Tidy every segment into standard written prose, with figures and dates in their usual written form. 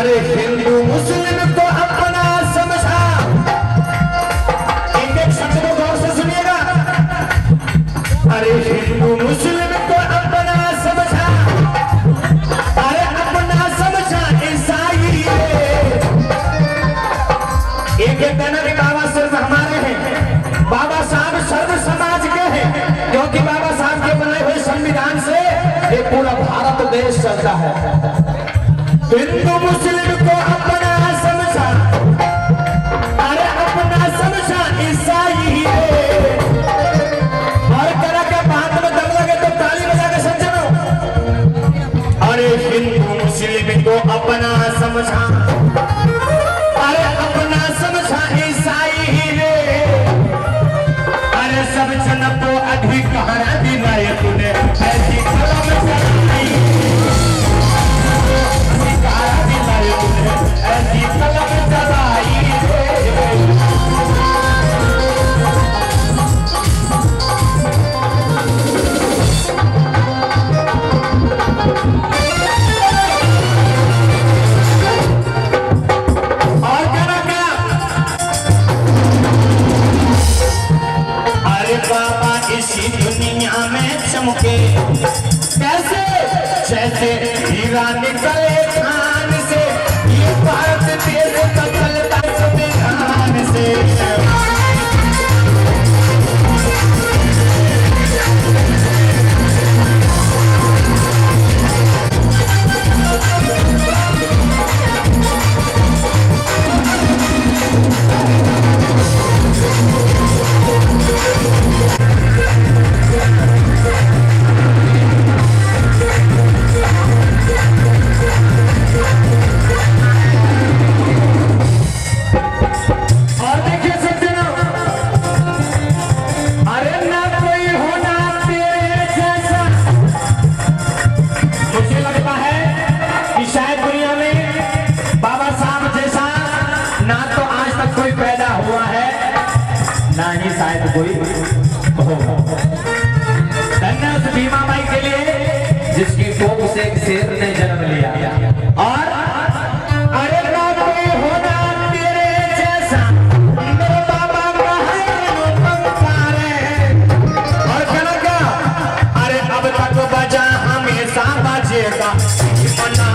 अरे हिंदू मुस्लिम को अपना समझा, एक एक शब्द को गौर से सुनिएगा। अरे हिंदू मुस्लिम को अपना समझा, अरे अपना समझा ईसाई। एक एक कहना कि बाबा सिर्फ हमारे हैं, बाबा साहब सर्व समाज के हैं, क्योंकि बाबा साहब के बनाए हुए संविधान से ये पूरा भारत देश चलता है। हिंदू मुस्लिम को अपना समझा, अरे अपना समझा ईसाई। और करा के बात में दम लगे तो ताली बजा के समझो। अरे हिंदू मुस्लिम को अपना समझा, अरे अपना समझा ईसाई रे। अरे सब जन को अधिकार दिलाए तूने, ऐसी कलम चलाई, अधिकार दिलाए तूने, ऐसी कलम चलाई रे। और क्या अरे बाबा इसी दुनिया में चमके कैसे, जैसे हीरा निकले खान से, ये भारत देश का चलता संविधान से। कोई धन्यवाद भीमा बाई के लिए जिसकी कोख से एक शेर ने जन्म लिया। और अरे ना कोई होना तेरे जैसा, मेरे बाबा का है पंकार है। और क्या अरे अब तक बजा हमेशा बजेगा मना।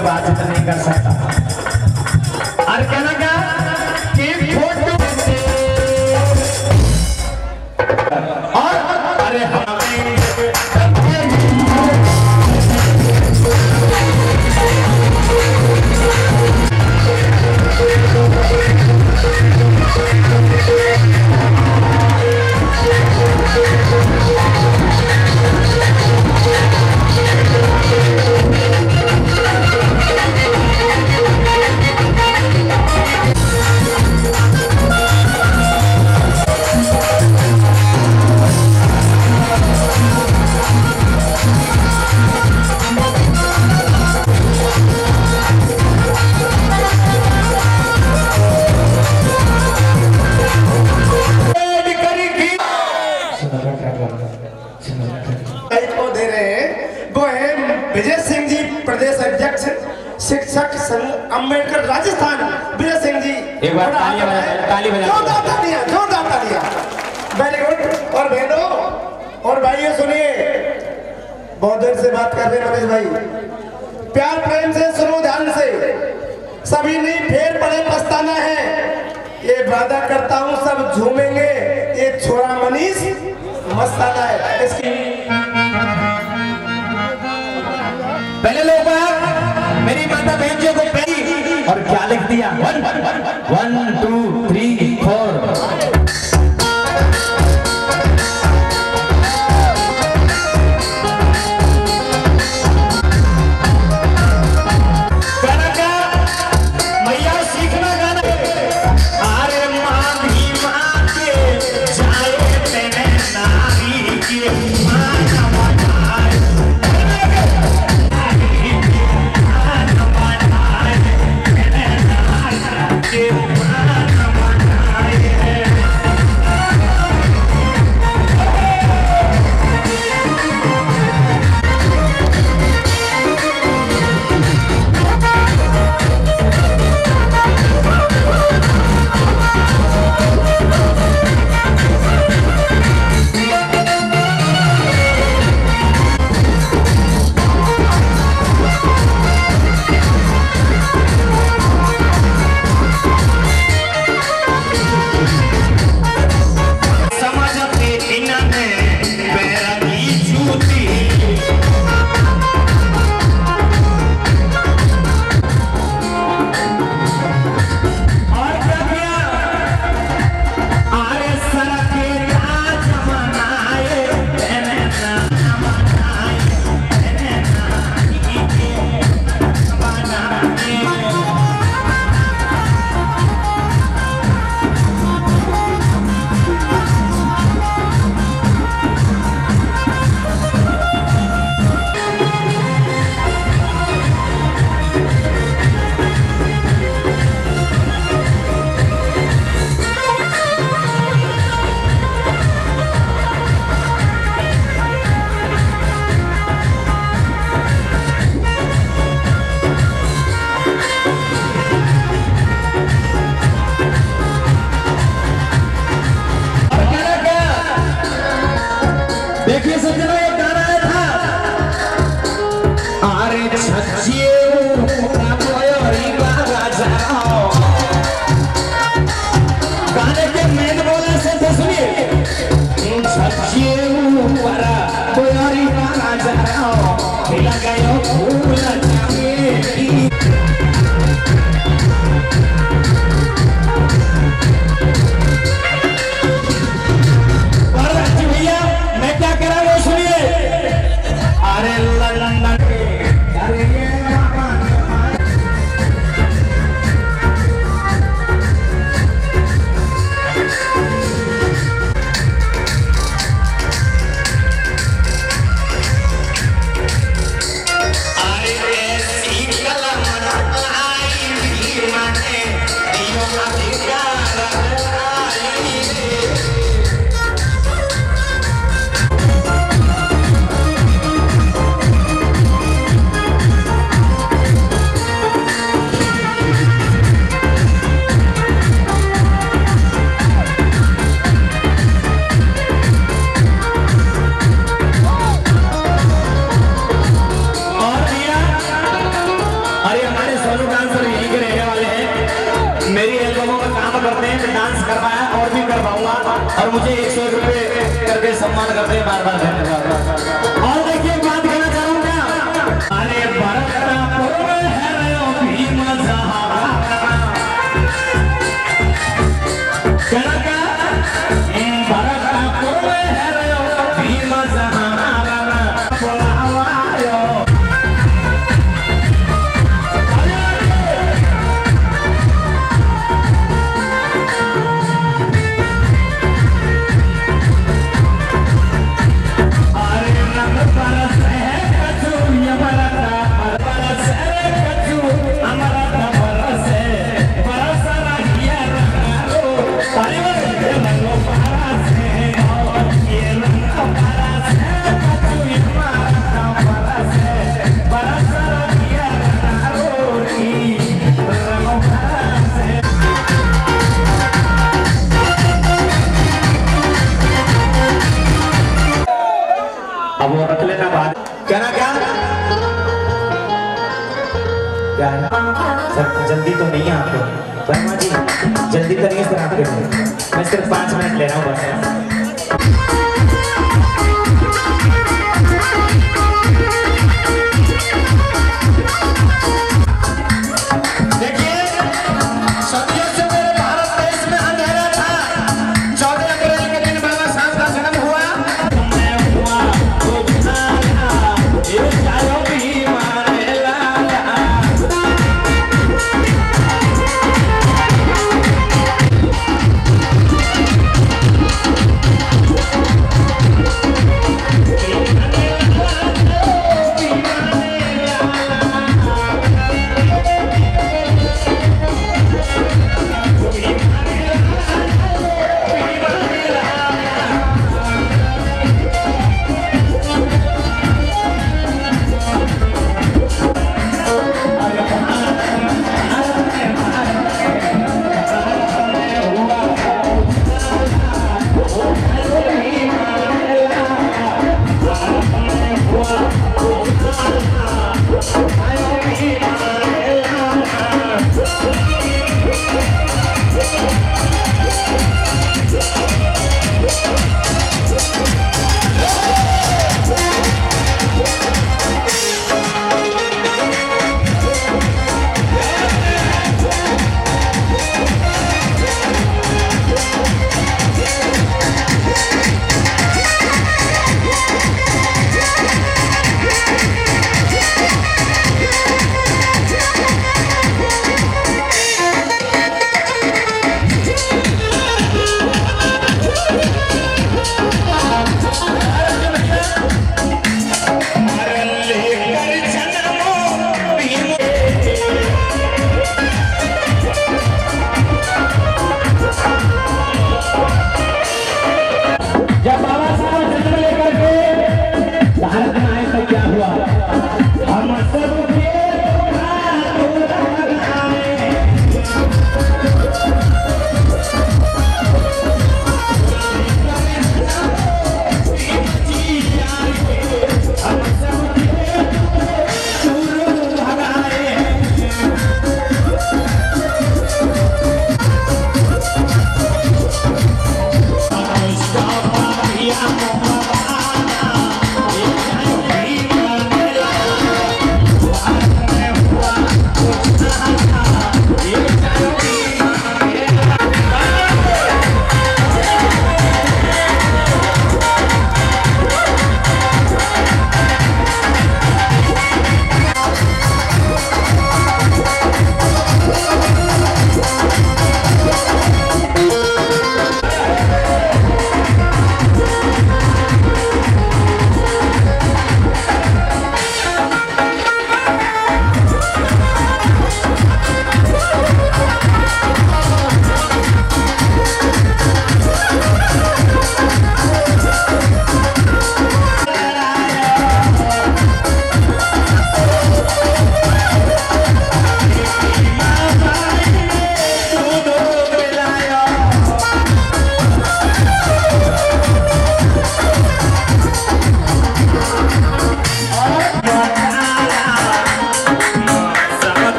बात नहीं कर सकता। और कहना क्या कि फोटो और अरे छत्तीसगढ़ राजस्थान वीर सिंह जी। एक बार ताली बजा जोरदार तालियां, जोरदार तालियां। Very good. और बहनों और भाइयों सुनिए, बहुत देर से बात कर रहे हैं रमेश भाई, प्यार प्रेम से सुनो, ध्यान से। सभी नहीं फेर पड़े पछताना है, ये वादा करता हूँ सब झूमेंगे, ये छोरा मनीष मस्ताना है। इसकी पहले लोग मेरी माता बहन जी को पहली और क्या लिख दिया 1 2 3 4। और मुझे 100 रुपए करके सम्मान करते हैं, बार बार धन्यवाद। और देखिए बात कहना चाहूंगा, अरे भारत का पर्व है ओ भीम जहारा का भारत का पर्व है ओ भीम जहारा बोलावायो। Para अब वो रख लेना बाद। क्या ना क्या क्या है सर, जल्दी तो नहीं है आपको वर्मा जी, जल्दी तो नहीं है सर आपके, मैं सिर्फ 5 मिनट ले रहा हूँ बस।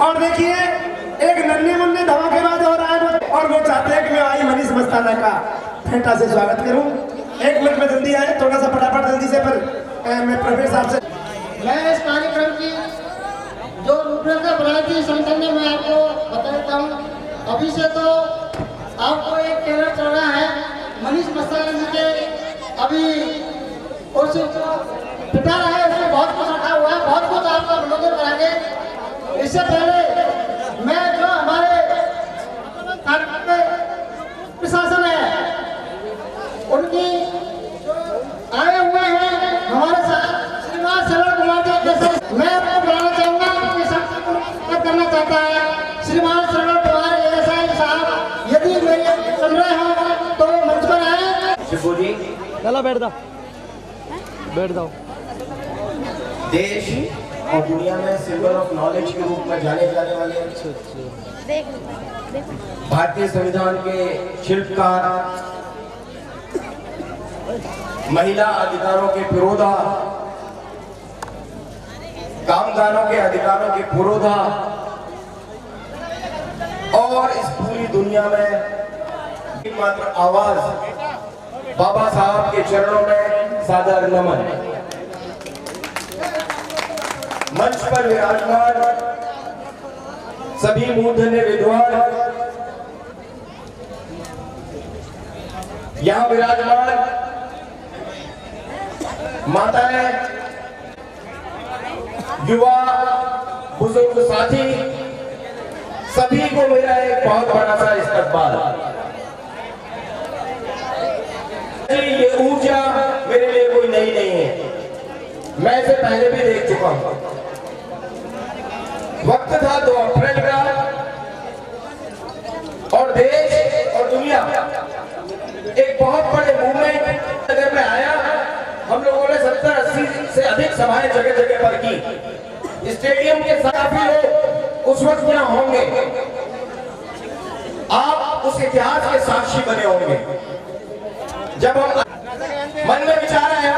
और देखिए एक नन्हे मुन्ने धमाकेबाज हो रहा है और वो चाहते हैं कि मैं आई मनीष मस्ताना का फेंटा से स्वागत करूं। 1 मिनट में जल्दी आए, थोड़ा सा फटाफट जल्दी से, पर मैं प्रोफेसर साहब से मैं इस कार्यक्रम की जो रूपरेखा बनाई थी संगठन ने मैं आपको बता देता हूँ। अभी से तो आपको एक ट्रेलर चल रहा है मनीष मस्ताना जी के, अभी उस पिता रहा है, उसमें बहुत कुछ रखा हुआ है, बहुत कुछ आपका मनोरंजन कराएंगे। इससे पहले मैं जो हमारे प्रशासन है उनकी आए हुए हैं हमारे साथ श्रीमान सरल कुमार जी, मैं आपको बुलाना चाहूंगा कि चलो बैठ जाओ, बैठ जाओ। देश और दुनिया में सिंबल ऑफ नॉलेज के रूप में जाने जाने वाले भारतीय संविधान के शिल्पकार, महिला अधिकारों के पुरोधा, कामगारों के अधिकारों के पुरोधा और इस पूरी दुनिया में एकमात्र आवाज बाबा साहब के चरणों में सादर नमन। मंच पर विराजमान सभी मूर्धन्य विद्वान, यहां विराजमान माताएं, युवा, बुजुर्ग साथी, सभी को मेरा एक बहुत बड़ा सा इस्तकबाल। ये ऊर्जा मेरे लिए कोई नई नहीं है, मैं इसे पहले भी देख चुका हूं। वक्त था 2 अप्रैल का और देश और दुनिया एक बहुत बड़े मूवमेंट नगर में आया। हम लोगों ने 70-80 से अधिक सभाएं जगह जगह पर की। स्टेडियम के साथ काफी लोग उस वक्त यहाँ होंगे, आप उस इतिहास के साक्षी बने होंगे। जब हम मन में विचार आया,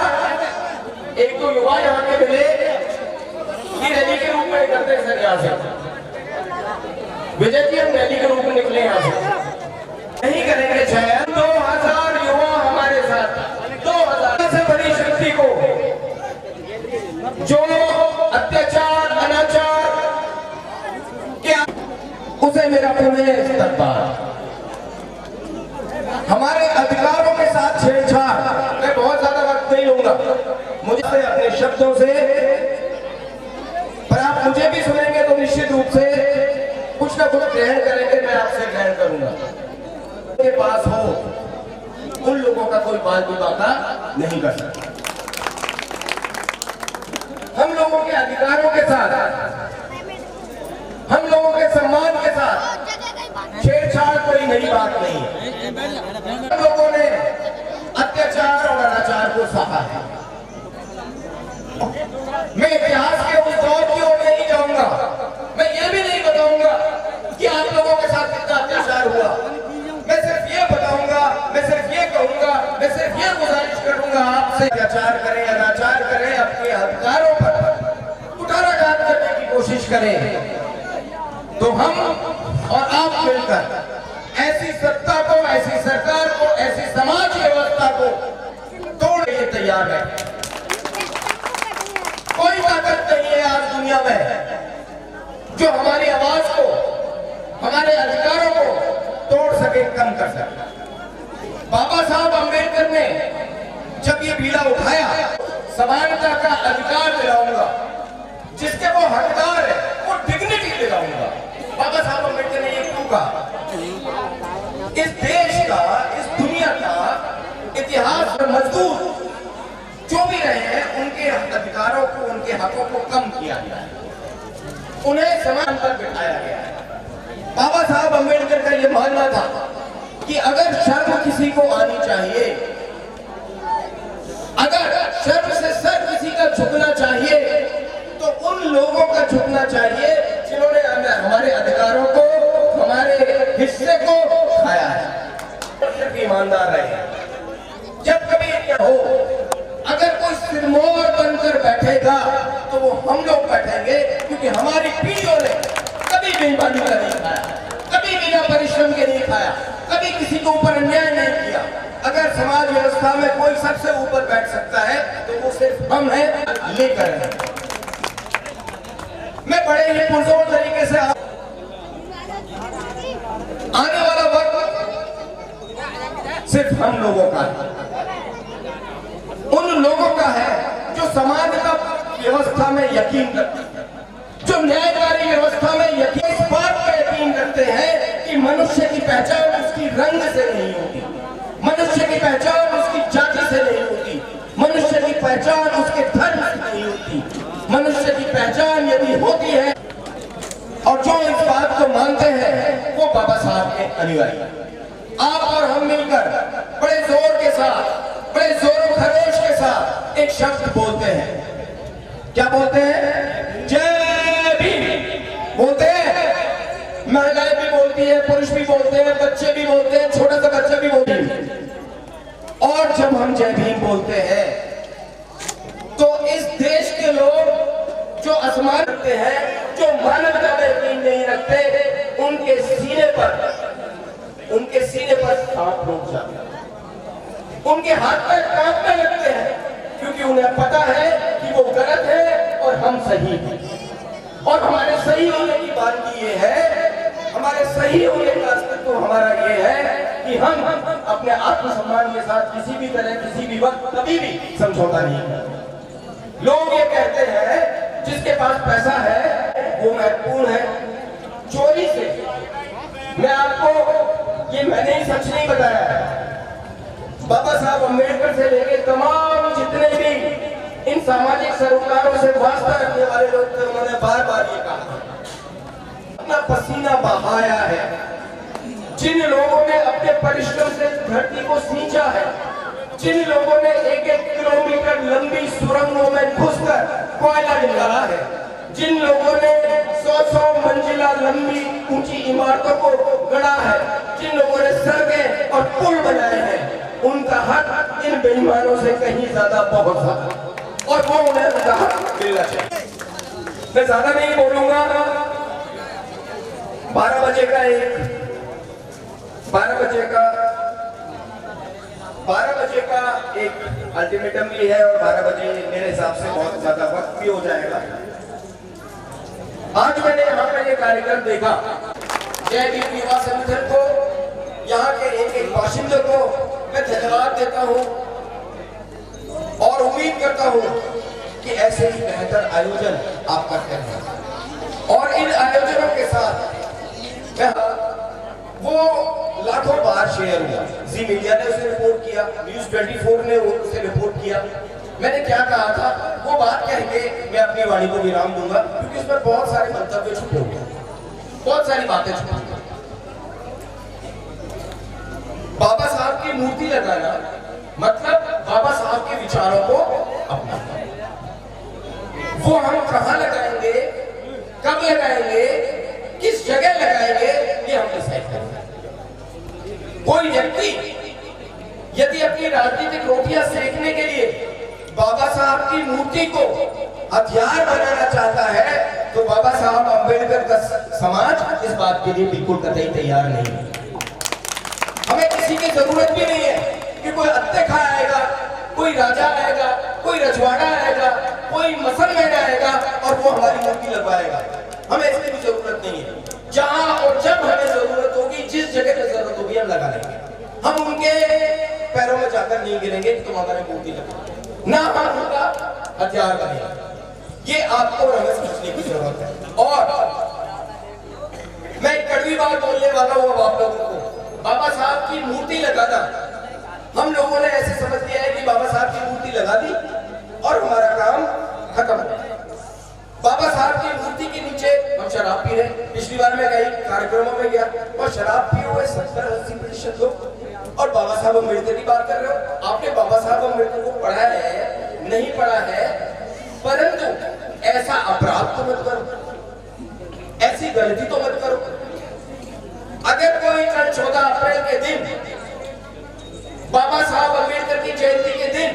एक तो युवा यहाँ के मिले कि रैली के रूप में करते सर यहाँ से विजय जी, हम रैली के रूप में निकले यहाँ से नहीं करेंगे शायद। 2000 युवा हमारे साथ, 2000 से बड़ी शक्ति को जो अत्याचार अनाचार क्या, उसे मेरा पूरे इस्तकबाल। हमारे अधिकारों के साथ छेड़छाड़, मैं बहुत ज्यादा वक्त नहीं लूंगा मुझे अपने शब्दों से, पर आप मुझे भी सुनेंगे तो निश्चित रूप से कुछ ना कुछ ग्रहण करेंगे, मैं आपसे ग्रहण करूंगा। के पास हो उन लोगों का कोई बात भी बाता नहीं कर सकता। हम लोगों के अधिकारों के साथ, हम लोगों के सम्मान के साथ छेड़छाड़ कोई नई बात नहीं है। हम लोगों ने अत्याचार और अनाचार को सहा है। मैं इतिहास के उस दौर की ओर नहीं जाऊंगा, मैं ये भी नहीं बताऊंगा कि आप लोगों के साथ कितना अत्याचार हुआ। मैं सिर्फ ये बताऊंगा, मैं सिर्फ ये कहूंगा, मैं सिर्फ ये गुजारिश करूंगा आपसे, अत्याचार करें, अनाचार करें, अपने अधिकारों पर कुठाराघात करने की कोशिश करें, तो हम और आप मिलकर ऐसी सत्ता को, ऐसी सरकार को, ऐसी समाज व्यवस्था को तोड़ने के लिए तैयार है। कोई ताकत नहीं है आज दुनिया में जो हमारी आवाज को, हमारे अधिकारों को तोड़ सके, कम कर सके। बाबा साहब अम्बेडकर ने जब ये बीड़ा उठाया, समानता का अधिकार दिलाऊंगा, जिसके वो हकदार है वो डिग्निटी दिलाऊंगा। बाबा साहब अम्बेडकर ने ये क्यों कहा? इस देश का, इस दुनिया का इतिहास में मजदूर जो भी रहे हैं, उनके अधिकारों को, उनके हकों को कम किया गया है, उन्हें समान पर बिठाया गया है। बाबा साहब अम्बेडकर का यह मानना था कि अगर शर्म किसी को आनी चाहिए, अगर शर्म से सर किसी का झुकना चाहिए, तो उन लोगों का झुकना चाहिए जिन्होंने हमारे अधिकारों को, हमारे हिस्से को खाया है। सिर्फ ईमानदार रहे। जब कभी क्या हो, अगर कोई सिरमौर बनकर बैठेगा तो वो हम लोग बैठेंगे, क्योंकि हमारी पीढ़ियों ने कभी बेईमानी का नहीं खाया, कभी बिना परिश्रम के नहीं खाया, कभी किसी के ऊपर अन्याय नहीं किया। अगर समाज व्यवस्था में कोई सबसे ऊपर बैठ सकता है तो वो सिर्फ हम हैं, लेकर हैं। मैं बड़े ही पुरजोर तरीके से आने वाला वक्त सिर्फ हम लोगों का है, उन लोगों का है जो समानता व्यवस्था में यकीन करते हैं, जो न्यायकारी व्यवस्था में यकीन, इस बात पर यकीन करते हैं कि मनुष्य की पहचान उसकी रंग से नहीं होती, मनुष्य की पहचान उसकी जाति से नहीं होती, मनुष्य की पहचान उसके धर्म से नहीं होती। मनुष्य की पहचान यदि होती है, और जो इस बात को मानते हैं, वो बाबा साहब के अनुयायी। आप और हम मिलकर बड़े जोर के साथ, बड़े जोर एक शब्द बोलते हैं। क्या बोलते हैं? जय भीम बोलते हैं। महिलाएं भी बोलती है, पुरुष भी बोलते हैं, बच्चे भी बोलते हैं, छोटा सा बच्चा भी बोलते हैं। और जब हम जय भीम बोलते हैं तो इस देश के लोग जो आसमान रखते हैं, जो मानवता में यकीन नहीं रखते, उनके सीने पर सांप लोग जाते हैं, उनके हाथ पैर कांपने लगते हैं, क्योंकि उन्हें पता है कि वो गलत है और हम सही हैं। और हमारे सही होने की बात ये है, हमारे सही होने का अस्तित्व हमारा ये है कि हम अपने आत्मसम्मान के साथ किसी भी तरह, किसी भी वक्त, कभी भी समझौता नहीं करते। लोग ये कहते हैं जिसके पास पैसा है वो महत्वपूर्ण है। चोरी से मैं आपको ये मैंने ही सच नहीं बताया है। बाबा साहब अम्बेडकर से लेके तमाम जितने भी इन सामाजिक सरोकारों से वास्ता रखने वाले लोग थे, उन्होंने बार बार ये कहा, अपना पसीना बहाया है। जिन लोगों ने अपने परिश्रम से धरती को सींचा है, जिन लोगों ने 1-1 किलोमीटर लंबी सुरंगों में घुसकर कोयला निकाला है, जिन लोगों ने 100-100 मंजिला लंबी ऊंची इमारतों को गढ़ा है, जिन लोगों ने सड़कें और पुल बनाए हैं, उनका हक इन बेईमानों से कहीं ज्यादा बहुत ज्यादा, और वो उन्हें उनका हक मिलना चाहिए। मैं ज्यादा नहीं बोलूंगा। 12 बजे का एक अल्टीमेटम भी है और 12 बजे मेरे हिसाब से बहुत ज्यादा वक्त भी हो जाएगा। आज मैंने यहाँ पर ये कार्यक्रम देखा, जय भीम युवा संगठन को, यहाँ के एक बाशिंदे को मैं धन्यवाद देता हूँ और उम्मीद करता हूँ कि ऐसे ही बेहतर आयोजन आप करते हैं। और इन आयोजनों के साथ वो लाखों बार शेयर हुआ। जी मीडिया ने उसे रिपोर्ट किया, न्यूज़ 24 ने उसे रिपोर्ट किया। मैंने क्या कहा था, वो बात कह के मैं अपनी वाणी को विराम दूंगा, क्योंकि उसमें बहुत सारे मंतव्य छुपे हुए हैं, बहुत सारी बातें छुपी हैं। बाबा साहब की मूर्ति लगाना मतलब बाबा साहब के विचारों को अपनाना। वो हम कहां लगाएंगे, कब लगाएंगे, किस जगह लगाएंगे, ये हम डिसाइड करेंगे। कोई व्यक्ति यदि अपनी राजनीतिक रोटियां सेकने के लिए बाबा साहब की मूर्ति को हथियार बनाना चाहता है, तो बाबा साहब अम्बेडकर का समाज इस बात के लिए बिल्कुल कतई तैयार नहीं है। हमें किसी की जरूरत भी नहीं है कि कोई अत्तेखा आएगा, कोई राजा आएगा, कोई रजवाड़ा आएगा, कोई मुसलमान आएगा और वो हमारी मूर्ति लगवाएगा। हमें इसकी भी जरूरत नहीं है। जहां और जब हमें जरूरत होगी, जिस जगह पे जरूरत होगी, हम लगा लेंगे। हम उनके पैरों में जाकर नहीं गिरेंगे कि तुम हमारे मूर्ति लगा, ना हम उनका हथियार बनेंगे। ये आपको और हमें समझने की जरूरत है। और मैं एक कड़वी बात बोलने वाला हूं अब आप लोगों को। बाबा साहब की मूर्ति लगाना, हम लोगों ने ऐसे समझ लिया है कि बाबा साहब की मूर्ति लगा दी और हमारा काम खत्म हो गया। बाबा साहब की मूर्ति के नीचे हम शराब पी रहे। पिछली बार मैं कई कार्यक्रमों में गया और शराब पिए हुए 70-80% लोग, और बाबा साहब अम्बेडकर की बात कर रहे हो। आपने बाबा साहब अम्बेडकर को पढ़ा है, नहीं पढ़ा है, परंतु ऐसा अपराध तो मत करो, ऐसी गलती तो मत करो। अगर कोई कल 14 अप्रैल के दिन, बाबा साहब अम्बेडकर की जयंती के दिन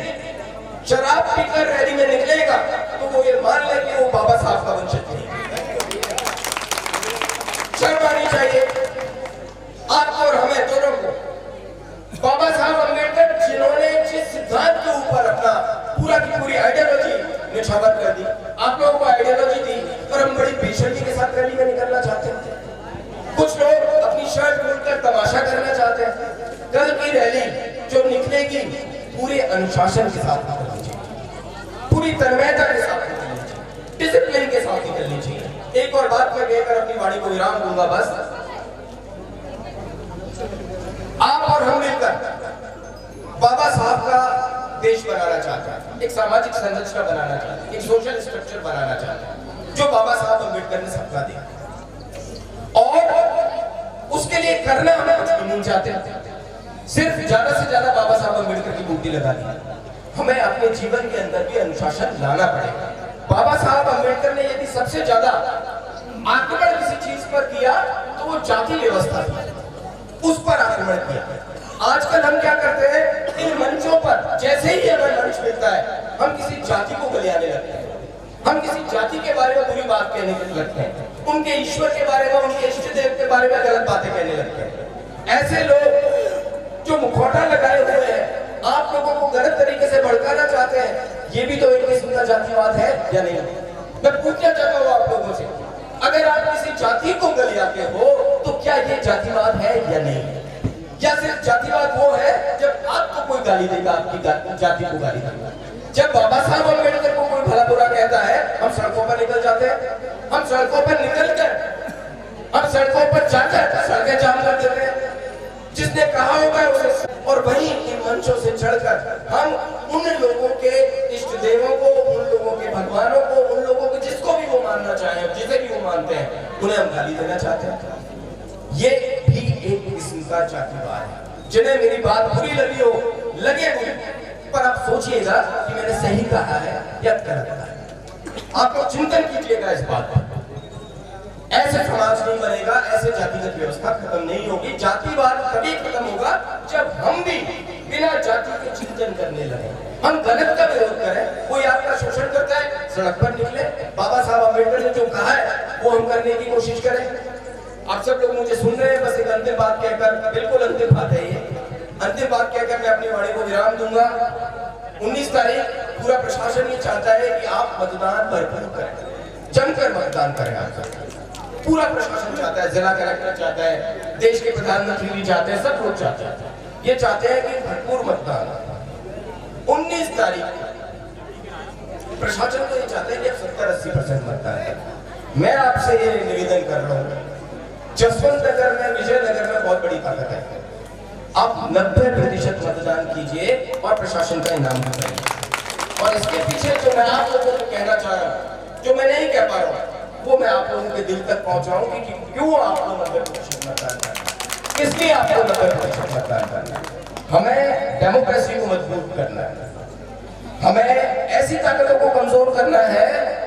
शराब पीकर रैली में निकलेगा, तो वो ये मान ले कि वो बाबा साहब का वंशज नहीं। शर्म आनी चाहिए आपको और हमें दोनों को। बाबा साहब अम्बेडकर जिन्होंने जिस सिद्धांत के ऊपर अपना पूरा की पूरी आइडियोलॉजी निछावर कर दी, आप लोगों को आइडियोलॉजी दी, और हम बड़ी बेशर्मी के साथ रैली में निकलना चाहते हैं। कुछ लोग अपनी शर्ट खोलकर तमाशा करना चाहते हैं। कल की रैली जो निकलेगी पूरे अनुशासन के साथ निकलनी चाहिए, पूरी तन्मयता के साथ निकलनी चाहिए, डिसिप्लिन के साथ निकलनी चाहिए। एक और बात मैं कहकर अपनी वाणी को विराम दूंगा। बस आप और हम मिलकर बाबा साहब का देश बनाना चाहते हैं, एक सामाजिक संरचना बनाना चाहते हैं, एक सोशल स्ट्रक्चर बनाना चाहते हैं जो बाबा साहब अम्बेडकर ने सपना दिया। और उसके लिए करना हम कुछ भी नहीं चाहते, सिर्फ ज्यादा से ज्यादा बाबा साहब अम्बेडकर की मूर्ति लगा दी। हमें अपने जीवन के अंदर भी अनुशासन लाना पड़ेगा। बाबा साहब अम्बेडकर ने यदि सबसे ज्यादा आक्रमण किसी चीज पर किया तो वो जाति व्यवस्था थी, उस पर आक्रमण किया। आजकल हम क्या करते हैं, इन मंचों पर जैसे ही हमें मंच मिलता है हम किसी जाति को गलियाने लगते हैं, हम किसी जाति के बारे में बुरी बात कहने लगते हैं, उनके ईश्वर के बारे में, उनके इष्ट देव के बारे में गलत बातें कहने लगते हैं। ऐसे लोग जो मुखौटा लगाए हुए हैं आप लोगों को गलत तरीके से भड़काना चाहते हैं, ये भी तो एक किस्म का जातिवाद है या नहीं? मैं पूछना चाहता हूँ आप लोगों से, अगर आप किसी जाति को गलियाते हो तो क्या ये जातिवाद है या नहीं? या सिर्फ जातिवाद वो है जब आपको कोई गाली देगा, आपकी जाति को गाली देगा? जब बाबा साहब अम्बेडकर को कोई भला बुरा कहता है हम सड़कों पर निकल जाते हैं, हम सड़कों पर निकलकर, हम सड़कों पर जाकर सड़कें जाम कर देते हैं। जिसने कहा होगा उसे, और वहीं इन मंचों से चढ़कर हम उन लोगों के इष्ट देवों को, उन लोगों के भगवानों को, उन लोगों को जिसको भी वो मानना चाहे, जिसे भी वो मानते हैं, उन्हें हम गाली देना चाहते हैं। ये भी एक किस्म का जातिवाद है। जिन्हें मेरी बात बुरी लगी हो, लगे मुझे, पर आप सोचिएगा कि मैंने सही कहा है या गलत कहा है। आप लोग चिंतन कीजिएगा इस बात पर। ऐसे समाज नहीं बनेगा, ऐसे जातिगत व्यवस्था खत्म नहीं होगी। जातिवाद तभी खत्म होगा जब हम भी बिना जाति के चिंतन करने लगे, हम गलत का विरोध करें। कोई आपका शोषण करता है, सड़क पर निकले, बाबा साहब अम्बेडकर ने जो कहा है वो हम करने की कोशिश करें। आप सब लोग मुझे सुन रहे हैं, बस एक अंतिम बात कहकर, बिल्कुल अंतिम बात है ये, अंतिम बात कहकर मैं अपनी वाणी को विराम दूंगा। 19 तारीख पूरा प्रशासन ये चाहता है कि आप मतदान भरपूर करें, जमकर मतदान करें। आप पूरा प्रशासन चाहता है, जिला कलेक्टर चाहता है, देश के प्रधानमंत्री भी चाहते हैं, सब लोग चाहते हैं, ये चाहते हैं कि भरपूर मतदान। 19 तारीख प्रशासन तो ये चाहते हैं कि 70-80% मतदान है। मैं आपसे ये निवेदन कर रहा हूँ, जसवंत नगर में, विजयनगर में बहुत बड़ी ताकत है, आप 90% मतदान कीजिए और प्रशासन का इनाम करें। और इसके पीछे जो मैं आप लोगों को कहना चाह रहा हूँ, जो मैं नहीं कह पा रहा हूँ, वो मैं आप लोगों के दिल तक पहुंचाऊं कि क्यों आपको 90% मतदान करना है, किस लिए आपको 90% मतदान करना है। हमें डेमोक्रेसी को मजबूत करना है, हमें ऐसी ताकतों को कमजोर करना है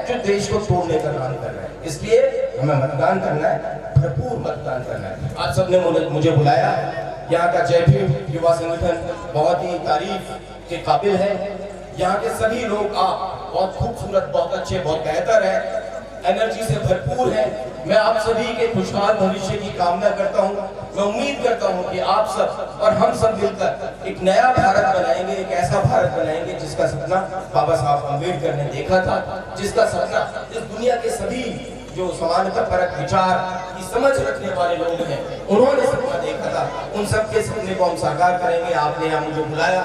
जो देश को तोड़ने का काम कर रहे हैं। इसलिए हमें मतदान करना है, भरपूर मतदान करना है। आप सबने मुझे बुलाया, यहाँ का जय भीम युवा संगठन बहुत ही तारीफ के काबिल है। यहाँ के सभी लोग आप बहुत खूबसूरत, बहुत अच्छे, बहुत बेहतर है, एनर्जी से भरपूर है। मैं आप सभी के खुशहाल भविष्य की कामना करता हूँ। मैं उम्मीद करता हूँ कि आप सब और हम सब मिलकर एक नया भारत बनाएंगे, एक ऐसा भारत बनाएंगे जिसका सपना बाबा साहब अम्बेडकर ने देखा था, जिसका सपना इस दुनिया के सभी जो समानता परक विचार की समझ रखने वाले लोग हैं, उन्होंने सपना देखा था। उन सबके सपने को हम साकार करेंगे। आपने यहाँ मुझे बुलाया,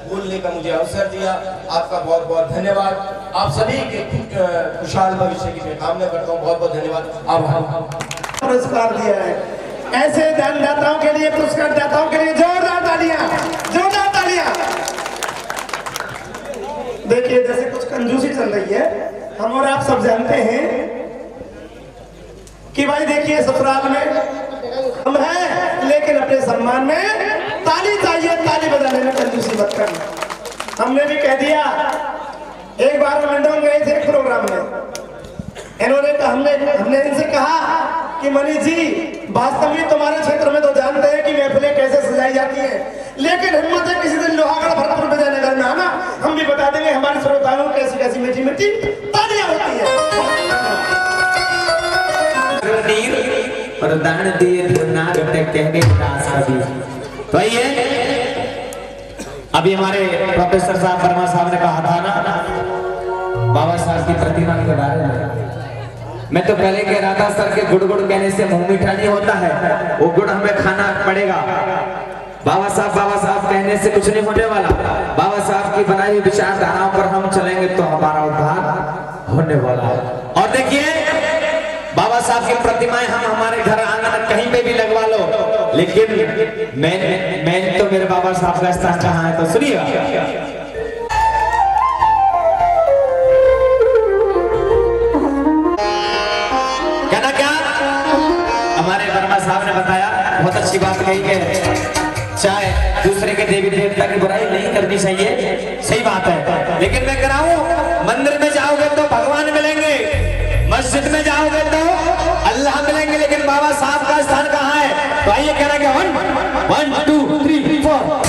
बोलने का मुझे अवसर दिया, आपका बहुत बहुत धन्यवाद। आप सभी के खुशहाल भविष्य की मैं कामना करता हूँ। बहुत बहुत धन्यवाद। आभार। पुरस्कार दिया है, ऐसे दानदाताओं के लिए, पुरस्कार दाताओं के लिए जोरदार तालियां, जोरदार तालियां। देखिए जैसे कुछ कंजूसी चल रही है, हम और आप सब जानते हैं कि भाई देखिए ससुराल में हम हैं, लेकिन अपने सम्मान में ताली चाहिए, ताली बजाने में कंजूसी मत करना। हमने भी कह दिया, एक बार मंडों गए थे प्रोग्राम में, इन्होंने हमने इनसे कहा कि मनीष जी वास्तव में तुम्हारे क्षेत्र में तो जानते हैं कि महफिलें कैसे सजाई जाती हैं, लेकिन हिम्मत है किसी दिन लोहागढ़ भरतपुर विजयनगर में आना, हम भी बता देंगे हमारे श्रोताओं कैसी कैसी मीठी मीठी तालियां होती है। और दान दिए कहने दास कभी तो ये अभी हमारे प्रोफेसर साहब वर्मा साहब ने कहा था ना बाबा साहब की प्रतिमा के बारे में, मैं तो पहले कह रहा था सर के गुड़ गुड़ कहने से मुंह मीठा नहीं होता है, वो गुड़ हमें खाना पड़ेगा। बाबा साहब कहने से कुछ नहीं होने वाला। बाबा साहब की बनाई हुई विचारधाराओं पर हम चलेंगे तो हमारा उद्धार होने वाला है। और देखिए बाबा साहब की प्रतिमाएं हम हमारे घर आंगन कहीं पे भी लगवा लो, लेकिन मैं तो मेरे बाबा साहब का स्थान कहाँ है, तो सुनिएगा। क्या हमारे वर्मा साहब ने बताया, बहुत अच्छी बात कही है। चाहे दूसरे के देवी देवता की बुराई नहीं करनी चाहिए, सही बात है। लेकिन मैं कराऊं, मंदिर में जाओगे तो भगवान मिलेंगे, मस्जिद में जाओगे तो अल्लाह मिलेंगे, लेकिन बाबा साहब का स्थान कहाँ है? तो आइए करेंगे 1 2 3 4।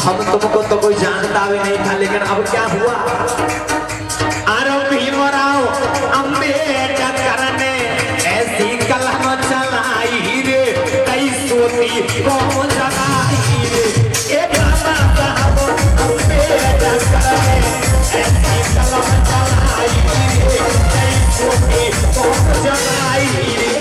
हम तुमको तो कोई जानता भी नहीं था, लेकिन अब क्या हुआ? भीमराव अम्बेडकर ने ऐसी कलम चलाई रे, कई सोती को जगाई रे। एक बाबा साहब अम्बेडकर ने ऐसी कलम चलाई रे, कई सोती को जगाई रे।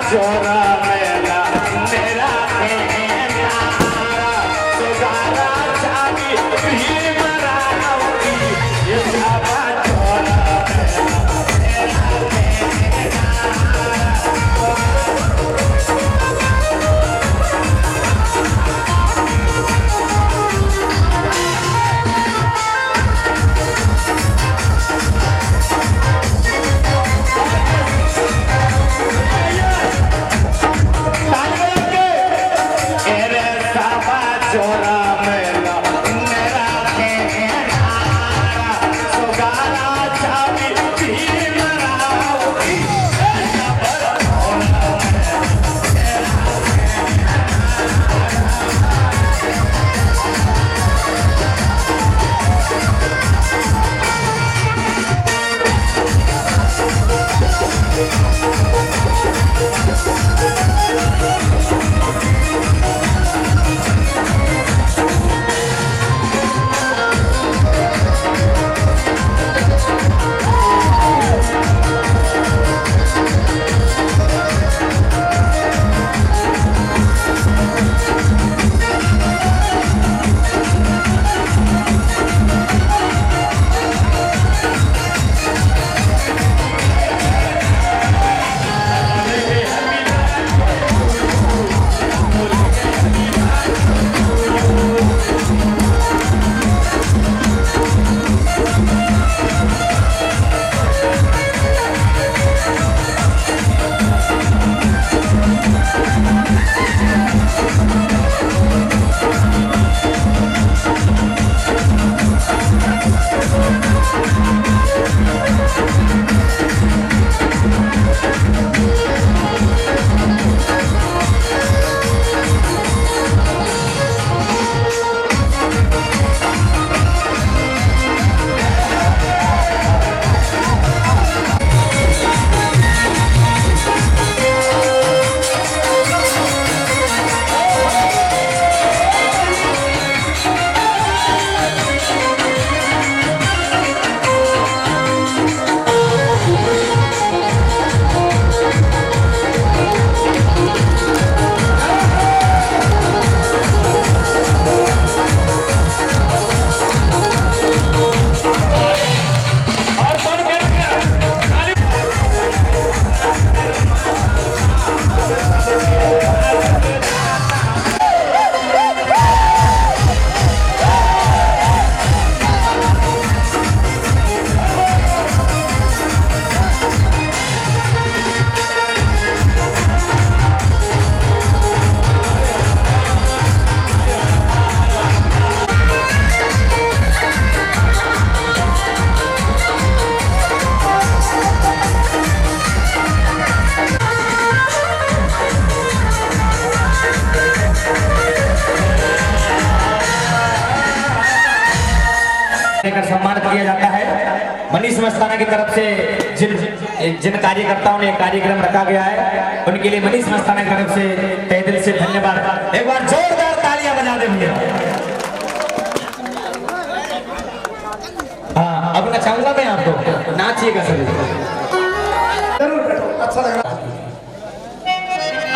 चोरा मेरा मेरा सुगारा चाबी भी मराऊंगी ये साबा चोरा चोरा मेरा मेरा सुगारा चाबी भी मराऊंगी सम्मान किया जाता है। मनीष मस्ताना की तरफ से जिन कार्यकर्ताओं ने कार्यक्रम रखा गया है उनके लिए मनीष मस्ताना की तरफ से तहे दिल से धन्यवाद। एक बार जोरदार तालियां बजा दे भैया। हाँ, अब नचाऊंगा मैं आपको, नाचिएगा सभी। अच्छा लग रहा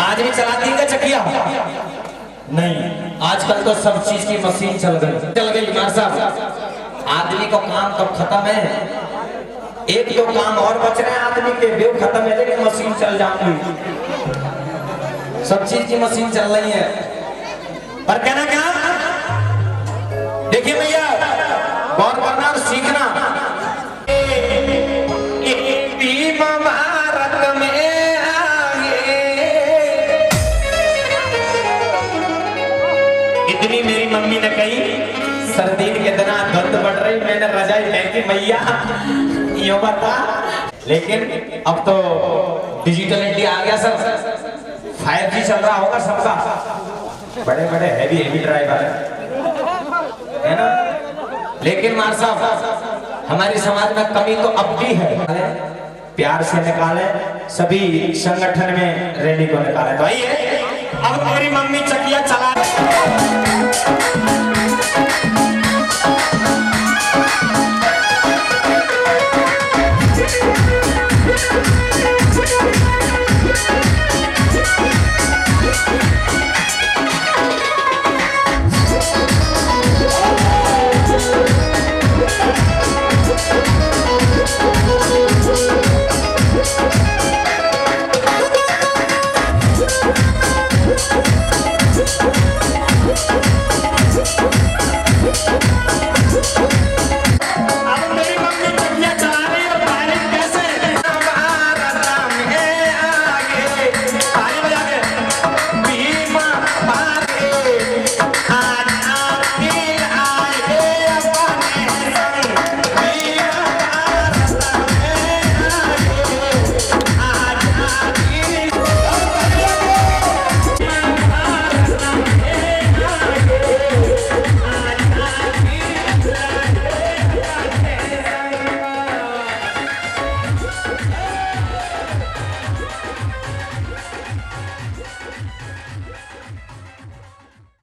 आज भी चला देंगे चकिया? नहीं, आजकल तो सब चीज की मशीन चल गई मार साहब। आदमी को काम कब खत्म है? एक दो काम और बच रहे हैं आदमी के, बेव खत्म है लेकिन मशीन चल जाऊंगी। सब चीज की मशीन चल रही है। पर कहना क्या, देखिए भैया गौर करना और सीखना। इतनी मेरी मम्मी ने कही सर्दी के दिन दर्द बढ़ रही, मैंने रजाई फेंकी मैया यो बता। लेकिन अब तो डिजिटल इंडिया आ गया, सब 5G चल रहा होगा सबका। बड़े बड़े हेवी ड्राइवर है ना। लेकिन मार साहब हमारे समाज में कमी तो अब भी है। प्यार से निकाले, सभी संगठन में रैली को निकाले। तो आइए अब मेरी मम्मी चकिया चला